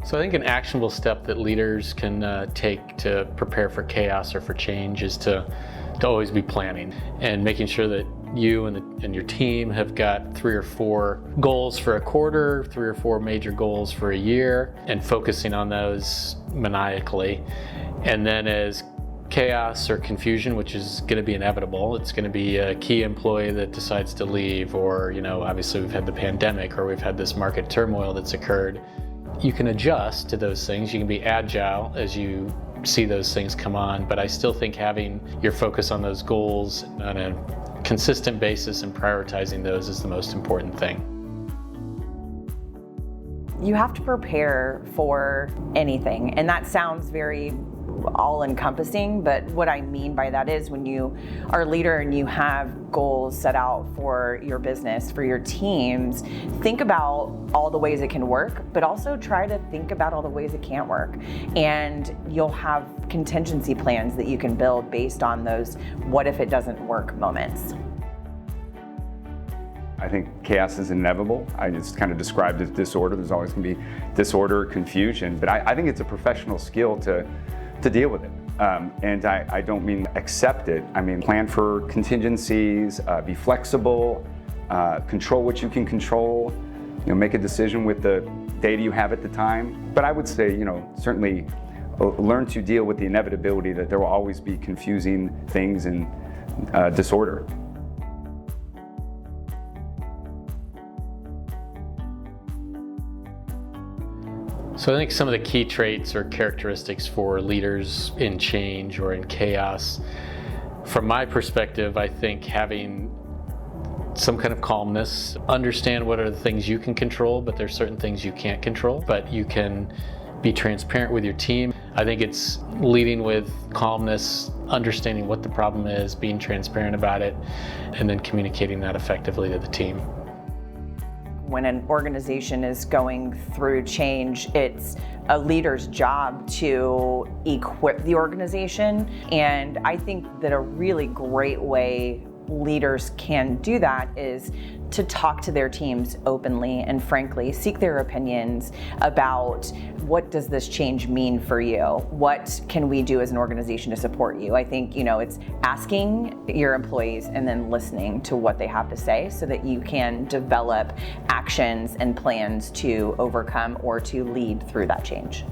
So I think an actionable step that leaders can take to prepare for chaos or for change is to always be planning and making sure that you and your team have got 3 or 4 goals for a quarter, 3 or 4 major goals for a year, and focusing on those maniacally. And then as chaos or confusion, which is going to be inevitable, it's going to be a key employee that decides to leave, or obviously we've had the pandemic, or we've had this market turmoil that's occurred. You can adjust to those things. You can be agile as you see those things come on, but I still think having your focus on those goals on a consistent basis and prioritizing those is the most important thing. You have to prepare for anything, and that sounds very all-encompassing, but what I mean by that is when you are a leader and you have goals set out for your business, for your teams, think about all the ways it can work, but also try to think about all the ways it can't work. And you'll have contingency plans that you can build based on those what if it doesn't work moments. I think chaos is inevitable. I just kind of described it as disorder. There's always going to be disorder, confusion, but I think it's a professional skill to deal with it. And I don't mean accept it. I mean plan for contingencies, be flexible, control what you can control, make a decision with the data you have at the time. But I would say, certainly learn to deal with the inevitability that there will always be confusing things and disorder. So I think some of the key traits or characteristics for leaders in change or in chaos, from my perspective, I think having some kind of calmness, understand what are the things you can control, but there's certain things you can't control, but you can be transparent with your team. I think it's leading with calmness, understanding what the problem is, being transparent about it, and then communicating that effectively to the team. When an organization is going through change, it's a leader's job to equip the organization. And I think that a really great way leaders can do that is to talk to their teams openly and frankly, seek their opinions about what does this change mean for you? What can we do as an organization to support you? I think, it's asking your employees and then listening to what they have to say so that you can develop actions and plans to overcome or to lead through that change.